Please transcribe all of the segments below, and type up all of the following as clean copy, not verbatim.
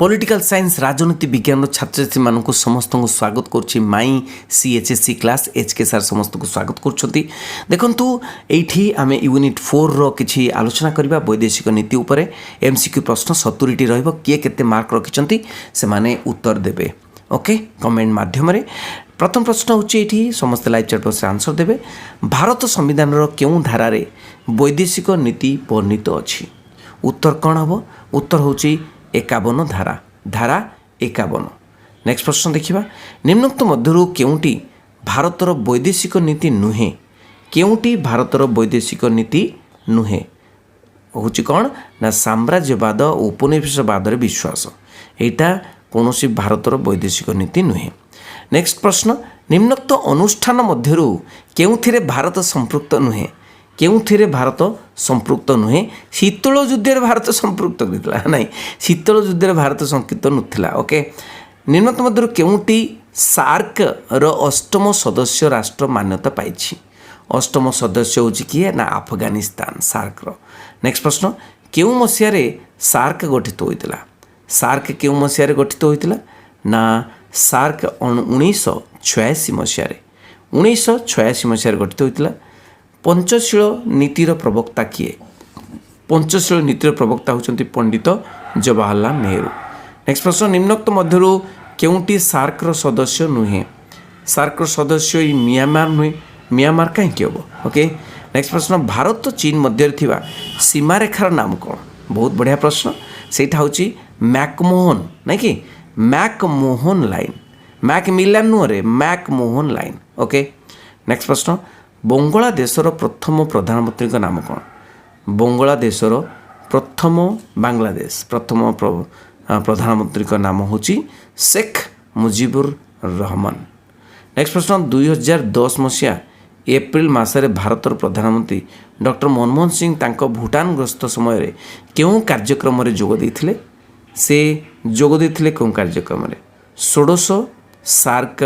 Political science राजनीति विज्ञान छात्र छात्री मानक समस्त को स्वागत करुच्ची माई सीएचएससी क्लास एचके सार समस्त को स्वागत करुँच। देखु ये आम यूनिट 4 रो किसी आलोचना करवा वैदेशिक नीति उपर एमसीक्यू प्रश्न 70टी रहिबो। किए केते मार्क रखिंट से माने उत्तर देवे ओके कमेंट माध्यम प्रथम प्रश्न होची समस्त लाइव चैट बॉक्स आंसर देवे। भारत संविधान केउं धारारे वैदेशिक नीति वर्णित अच्छी उत्तर कौन हम उत्तर होची 51 धारा 51। नेक्स्ट प्रश्न देखिबा निम्नोक्त मध्यरु केउंटी भारतर वैदेशिक नीति नुहे केउंटी भारतर वैदेशिक नीति नुहे होची कौन ना साम्राज्यवाद और उपनिवेशवाद रे विश्वास एटा कौनसी भारतर वैदेशिक नीति नुहे। नेक्स्ट प्रश्न निम्नोक्त अनुष्ठान मध्यरु केउथिरे भारत संपृक्त नुहे केउथिरे भारत संपृक्त नुहे। शीतल युद्ध भारत संपृक्त होता ना शीतल युद्ध भारत संपृक्त नुला ओके। निम्नोक्त मध्यरु केउंटी सार्क रो अष्टम सदस्य राष्ट्र मान्यता पाइछि अष्टम सदस्य होछि किए ना अफगानिस्तान सार्क रो। नेक्स्ट प्रश्न केउ मसिया रे सार्क गठित होइतिला सार्क केउ मसिया रे गठित होइतिला ना सार्क 1986 मसिया रे 1986 मसिया रे गठित होइतिला। पंचशील नीतिर प्रवक्ता किए पंचशील नीतिर प्रवक्ता होचंती पंडित जवाहरलाल नेहरू। नेक्स्ट प्रश्न निम्नोक्त मध्यरु केउंटी सार्क रो सदस्य नुहे सार्क रो सदस्य ई म्यांमार नुहे म्यांमार कहीं हम ओके। नेक्स्ट प्रश्न भारत तो चीन मध्य थिबा सीमारेखार नाम कौन बहुत बढ़िया प्रश्न सेटा होची मैकमोहन नहीं कि मैकमोहन लाइन मैकमिलान नुहरे मैकमोहन लाइन ओके। नेक्स्ट प्रश्न बांग्लादेशर प्रथम प्रधानमंत्री का नाम कौन बांग्लादेशर प्रथम बांग्लादेश प्रथम प्रधानमंत्री का नाम होची शेख मुजिबुर रहमान। नेक्स्ट प्रश्न 2010 मसीहा एप्रिल मासरे भारतर प्रधानमंत्री डॉक्टर मनमोहन सिंह तांको भूटान गस्त समय केउं कार्यक्रम रे जोग देथिले से जोग देथिले केउं कार्यक्रम रे 16 सार्क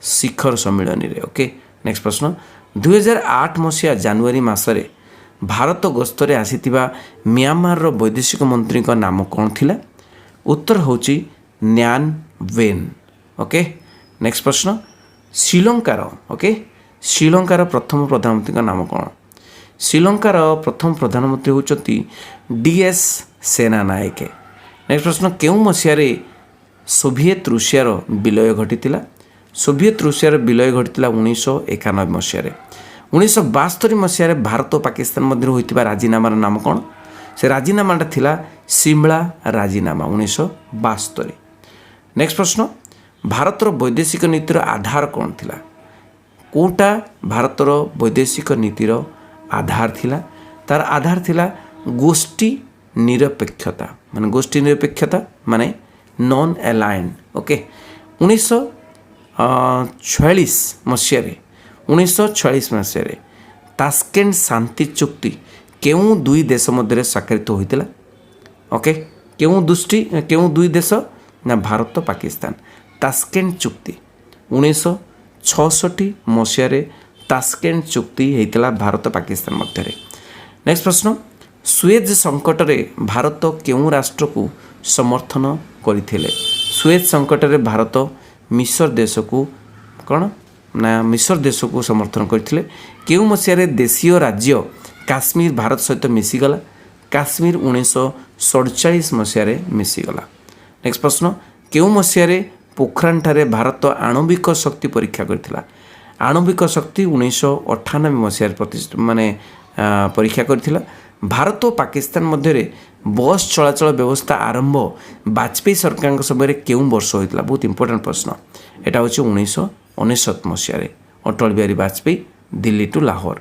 शिखर सम्मेलन रे ओके। नेक्स्ट प्रश्न 2008 मसीहा जनवरी मासरे भारत गस्तरे आसीथिबा म्यांमार रो वैदेशिक मंत्री का नाम कौन थिला उत्तर होची न्यान वेन ओके। नेक्स्ट प्रश्न श्रीलंकार ओके श्रीलंकार प्रथम प्रधानमंत्री का नाम कौन श्रीलंकार प्रथम प्रधानमंत्री होचंती डीएस सेनानायक। नेक्स्ट प्रश्न केउं मसीहा रे सोभियत रूसियार विलय घटितिला सोभियत रूसियार विलय घटितिला 1991 मसीहा 1972 मसीहा भारत और पाकिस्तान मध्य होइतिबा राजीनामार नाम कौन से राजीनामाटा थिला सिमला राजीनामा 1972। नेक्स्ट प्रश्न भारतर वैदेशिक नीतिर आधार कौन थिला कोटा भारतर वैदेशिक नीतिर आधार थिला तार आधार थिला गोष्ठी निरपेक्षता माने गोष्ठी निरपेक्षता माने नॉन अलाइंड ओके। 1946 मसीहा 1946 मसीहा तास्केंट शांति चुक्ति केउं दुई देश मध्य स्वाक्षरित होइतिला ओके केउं दुई देश ना भारत पाकिस्तान तास्केंट चुक्ति 1966 मसीहा तास्केंट चुक्ति होइतिला भारत पाकिस्तान मध्य। नेक्स्ट प्रश्न सुएज संकट रे भारत केउं राष्ट्र को समर्थन करथिले सुएज संकट रे भारत मिस्र देश को कौन ना मिस्र देश को समर्थन करथिले केउं मसीहा देशीय राज्य काश्मीर भारत सहित मिसीगला काश्मीर 1947 मसीहा मिसीगला। नेक्स्ट प्रश्न केउं मसीहा पोखरान ठारे भारत आणविक शक्ति परीक्षा करथिला आणविक शक्ति 1998 मसीहा माने परीक्षा करथिला। भारत और पाकिस्तान मध्य बस चलाचल व्यवस्था आरंभ वाजपेयी सरकार समय केउं वर्ष होइतिला बहुत इंपोर्टेंट प्रश्न एटा होछि 1969 मसीहा अटल बिहारी वाजपेयी दिल्ली टू लाहौर।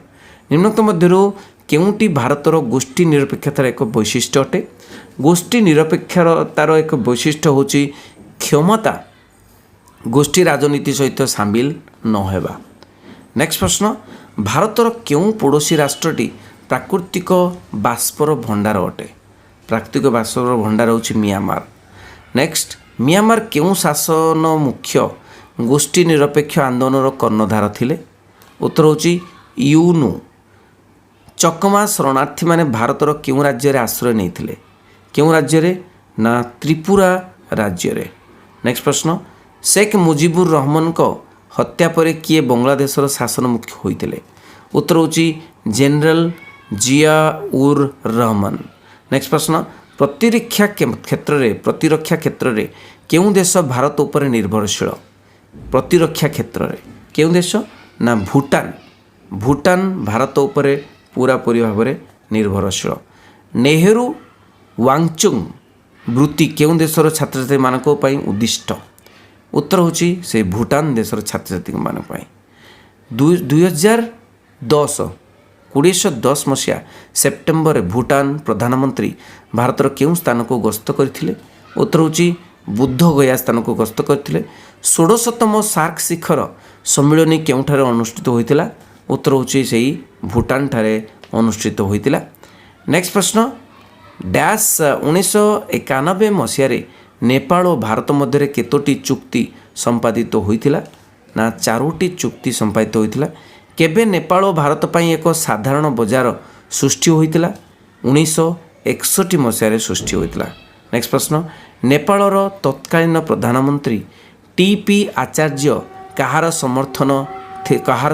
निम्नोक्त मध्यरु केउंटी भारतर गोष्ठी निरपेक्षतार एक वैशिष्ट्य अटे गोष्ठी निरपेक्षतार एक वैशिष्ट्य होछि क्षमता गोष्ठी राजनीति सहित सामिल न हेबा। नेक्स्ट प्रश्न भारतर केउं पड़ोसी राष्ट्रटी प्राकृतिक बाष्पर भंडार अटे प्राकृतिक बाष्पर भंडार होछि म्यांमार। नेक्स्ट म्यांमार केउं शासन मुख्य गोष्ठी निरपेक्ष आंदोलन कर्णधार थिले उत्तर होछि यूनु। चकमा शरणार्थी माने भारतर केउं राज्य रे आश्रय नैथिले केउं राज्य रे ना त्रिपुरा राज्य। नेक्स्ट प्रश्न, शेख मुजिबुर रहमान को हत्या पर किए बांग्लादेशर शासन मुख्य होते? उत्तर होची जनरल जिया उर रहमान। नेक्स्ट प्रश्न, प्रतिरक्षा क्षेत्र में केउं देश भारत उपर निर्भरशील? प्रतिरक्षा क्षेत्र में केउं देश ना भूटान। भूटान भारत उपर पूरापूरी भाव में निर्भरशील। नेहरू वांगचुंग वृत्ति केउं देशर छात्र छात्री मानक पई उद्दिष्ट? उत्तर होची से भूटान देशर छात्र छात्री मानक पई। 1910 मसीहा सेप्टेम्बर भूटान प्रधानमंत्री भारतर केउं स्थान को गस्त करथिले? उत्तर होची बुद्ध गया स्थान को गस्त करथिले। 16तम सार्क शिखर सम्मिलनी केउंठारे अनुष्ठित होइतिला? उत्तर होची सेही भूटान ठारे अनुष्ठित होइतिला। नेक्स्ट प्रश्न, डैश 1991 मसीह नेपाल और भारत मध्य केतोटी चुक्ति संपादित होइतिला? ना 4टी चुक्ति संपादित होइतिला। केबे नेपाल और भारत पई एक साधारण बजार सृष्टि होइतिला? 1961 मसीह सृष्टि होइतिला। नेक्स्ट प्रश्न, नेपालर तत्कालीन प्रधानमंत्री टीपी आचार्य कहार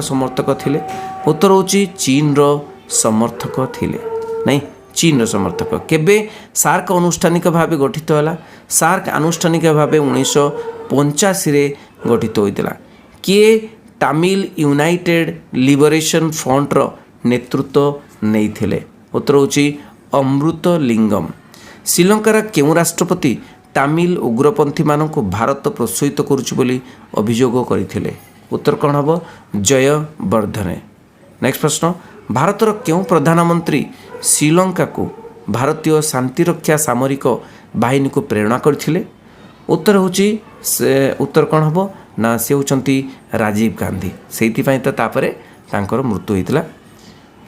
समर्थक थिले? उत्तर होची चीन रो समर्थक थिले। नहीं, चीन समर्थक। केबे सार्क आनुष्ठानिक भाव गठित होला? सार्क आनुष्ठानिक भाव 1985 गठित होइतिला। किए तामिल यूनाइटेड लिबरेशन फ्रंट रो नेतृत्व नेइथिले? उत्तर होची अमृत लिंगम। श्रीलंकार केउं राष्ट्रपति तामिल उग्रपंथी मानक भारत प्रोत्साहित करुछि बोली अभियोग करथिले? उत्तर कौन हम? जयवर्धने। नेक्स्ट प्रश्न, भारतर केउं प्रधानमंत्री श्रीलंका को भारतीय शांतिरक्षा सामरिक बाहिनी को प्रेरणा करथिले? उत्तर होची उत्तर कौन हम ना से होचंती राजीव गांधी। सेइथिपाई तो तापरे तांकर मृत्यु होइतिला।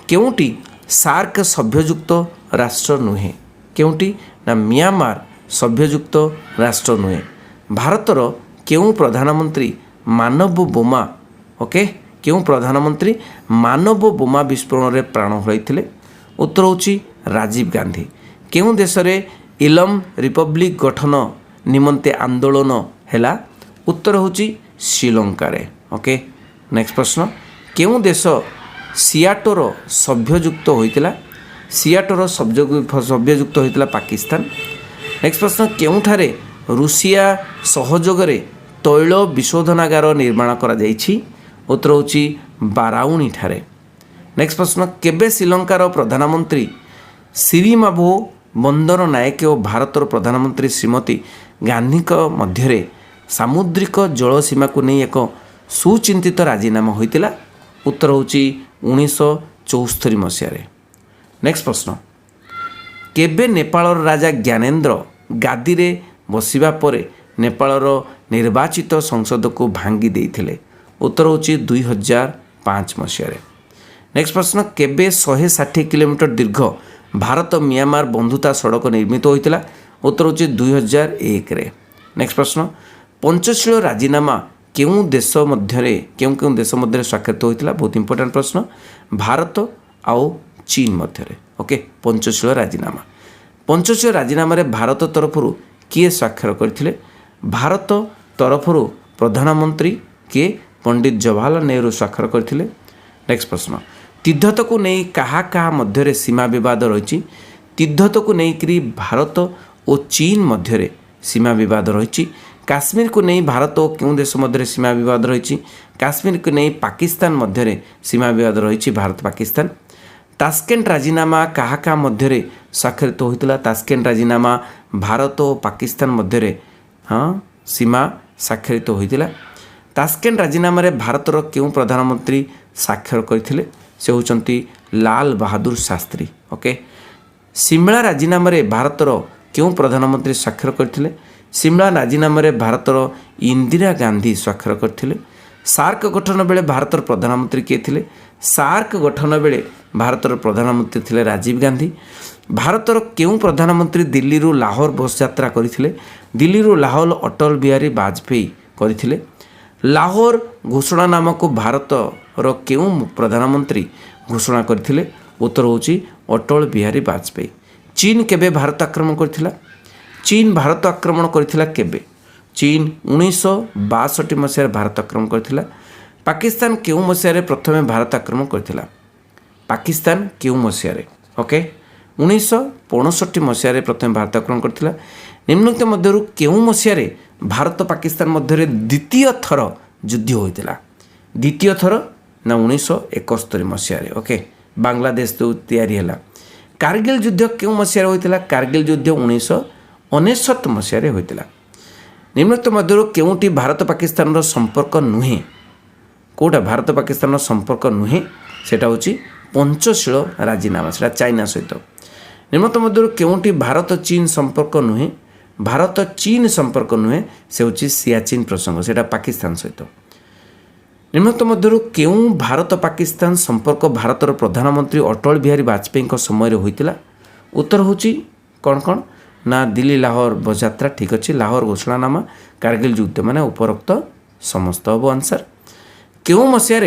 केउंटी सार्क सभ्ययुक्त राष्ट्र नुहे? केउंटी ना म्यांमार सभ्ययुक्त राष्ट्र नुहे। भारतर केउं प्रधानमंत्री मानव बोमा केउं प्रधानमंत्री मानव बोमा विस्फोरण में प्राण हराइथिले? उत्तर होची राजीव गांधी। केउं देश रे इलम रिपब्लिक गठन निमंते आंदोलन हैला? उत्तर होची श्रीलंका रे। नेक्स्ट प्रश्न, केउं देश सियाटोर सभ्ययुक्त होइतिला? सियाटोर सभ्ययुक्त होइतिला पाकिस्तान। नेक्स्ट प्रश्न, केउंठारे रूसिया सहयोग रे तैल विशोधनागार निर्माण करा जाइछि? उत्तर होची बाराउनी ठारे। नेक्स्ट प्रश्न, केबे श्रीलंकार प्रधानमंत्री सिरिमाभो बंदर नायक और भारतर प्रधानमंत्री श्रीमती गांधी मध्य सामुद्रिक जल सीमा को नहीं एक सुचिंतित राजीनामा होइतिला? उत्तर होची 1974 मसीह। नेक्स्ट प्रश्न, केबे नेपालर राजा ज्ञानेन्द्र गादी रे बसिबा परे नेपालर निर्वाचित संसद को भांगी देइथिले? उत्तर होची 2005 मसीह। नेक्स्ट प्रश्न, केबे 160 किलोमीटर दीर्घ भारत म्यांमार बंधुता सड़क निर्मित होइतिला? उत्तर होची 2001 रे। नेक्स्ट प्रश्न, पंचशील राजीनामा केउं देश मध्य स्वाक्षरित होइतिला? बहुत इंपोर्टेंट प्रश्न। भारत आउ चीन मध्य। पंचशील राजीनामा। पंचशील राजीनामा रे भारत तरफरु किए स्वाक्षर करथिले? भारत तरफरु प्रधानमंत्री के पंडित जवाहरलाल नेहरू स्वाक्षर करथिले। नेक्स्ट प्रश्न, तिब्बत को नहीं क्या मध्य सीमा विवाद रही? तिब्बत को लेकर भारत और चीन मध्य सीमा विवाद रही। काश्मीर को नहीं भारत और क्यों देश मध्य सीमा विवाद रही? काश्मीर को नहीं पाकिस्तान मध्य सीमा विवाद रही, भारत पाकिस्तान। तास्केंट राजीनामा क्या मध्य स्वाक्षरित होता? तास्केंट राजीनामा भारत और पाकिस्तान मध्य सीमा स्वाक्षरित होता। तास्केंट राजीनामा भारतर क्यों प्रधानमंत्री स्वाक्षर करथिले? से होचंती लाल बहादुर शास्त्री। सिमला राजीनामा भारतर क्यों प्रधानमंत्री स्वाक्षर करथिले? सिमला राजीनामा भारतर इंदिरा गांधी स्वाक्षर करथिले। सार्क गठन बेले भारतर प्रधानमंत्री किए थिले? सार्क गठन बेले भारतर प्रधानमंत्री थिले राजीव गांधी। भारतर क्यों प्रधानमंत्री दिल्ली रू लाहौर बस यात्रा करथिले? दिल्ली रू लाहौर अटल बिहारी वाजपेयी करथिले। लाहौर घोषणा नामक भारतर क्यों प्रधानमंत्री घोषणा करथिले? उत्तर होची अटल बिहारी वाजपेयी। चीन केबे भारत आक्रमण करथिला? चीन भारत आक्रमण करथिला केबे चीन 1962 मसीह भारत आक्रमण करथिला पाकिस्तान केउ मसीह प्रथमे भारत आक्रमण करथिला पाकिस्तान केउ मसीह ओके 1965 मसीह प्रथम भारत आक्रमण करथिला निम्नलिखित मध्यरु केउ मसीह भारत पाकिस्तान मध्य द्वितीय थर युद्ध होइतिला द्वितीय थर ना 1971 मसीह ओके बांग्लादेश तो तैयारी है कारगिल युद्ध क्यों मसीह होता कारगिल युद्ध 1969 मसीह होता निम्नलिखित मध्य केउटी भारत पाकिस्तान संपर्क नुहे कौटा भारत पाकिस्तान संपर्क नुहे सेटा होची पंचशील राजीनामा सेटा चाइना सहित निम्नलिखित मध्य केउटी भारत चीन संपर्क नुहे भारत चीन संपर्क नुहे से होची सियाचिन प्रसंग सेटा पाकिस्तान सहित निम्नलिखित मध्य केउं भारत पाकिस्तान संपर्क भारतर प्रधानमंत्री अटल बिहारी वाजपेयी समय होता उत्तर होची कौन कौन ना दिल्ली लाहौर बसयात्रा ठीक अच्छे लाहौर घोषणानामा कारगिल युद्ध माने उपरोक्त समस्त हम आंसर केउं मसीह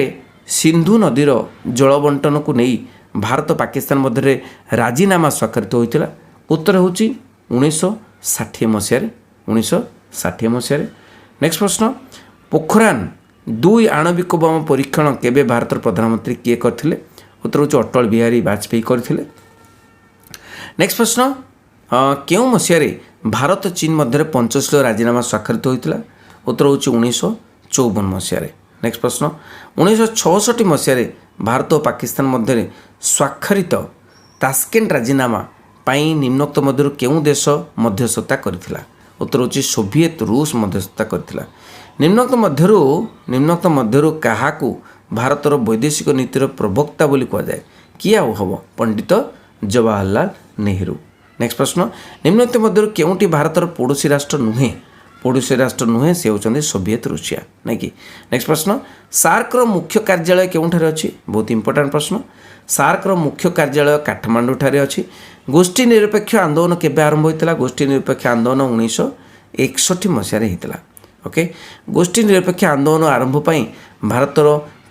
सिंधु नदीर जलबंटन को नहीं भारत पाकिस्तान मध्य राजीनामा स्वाक्षरित होता उत्तर होची 1960 मसीह 1960 मसीह नेक्स्ट प्रश्न पोखरान 2 आणविक बम परीक्षण केबे भारतर प्रधानमंत्री किए करथिले उत्तर होची अटल बिहारी वाजपेयी करथिले नेक्स्ट प्रश्न केउं मसीह भारत चीन मध्य पंचशील राजीनामा स्वाक्षरित होता उत्तर होची 1954 मसीह नेक्स्ट प्रश्न 1966 मसीह भारत और पाकिस्तान मध्य स्वाक्षरित तास्केंट राजीनामा पाई निम्नोक्त मध्य केउं देश मध्यस्थता करथिला उत्तर होची सोवियत रूस मध्यस्थता करथिला निम्नोक्त मध्यरु काहाकू भारतर वैदेशिक नीतिर प्रवक्ता बोली कह जाए किए हम पंडित जवाहरलाल नेहरू नेक्स्ट प्रश्न निम्नोक्त मध्यरु केउंटी भारतर पड़ोसी राष्ट्र नुहे से होचंदी सोवियत रूसिया नहीं कि नेक्स्ट प्रश्न सार्क रो मुख्य कार्यालय केउंठारे अछि बहुत इंपोर्टेंट प्रश्न सार्क रो मुख्य कार्यालय काठमांडू ठारे अछि गोष्ठी निरपेक्ष आंदोलन केबे आरंभ होइतला गोष्ठी निरपेक्ष आंदोलन 1961 मसीह होइतला ओके गोष्ठी निरपेक्ष आंदोलन आरंभ पाई भारतर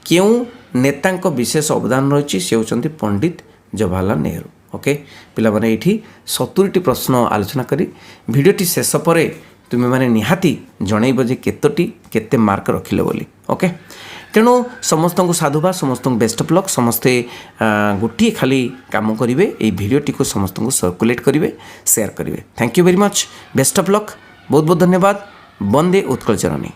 केउं नेतांक विशेष अवदान रही से होचंदी पंडित जवाहरलाल नेहरू ओके पिला माने एठी 70 प्रश्न आलोचना करी वीडियोटी शेष परे तुमे माने निहाती जणैब जे केते मार्क रखिले बोली ओके तेणु समस्त को साधुबा समस्त बेस्ट ऑफ लक समस्ते गोटे खाली काम करेंगे ये वीडियोटी को समस्त को सर्कुलेट करेंगे शेयर करेंगे thank you very much best of luck बहुत बहुत धन्यवाद वंदे उत्कल जननी।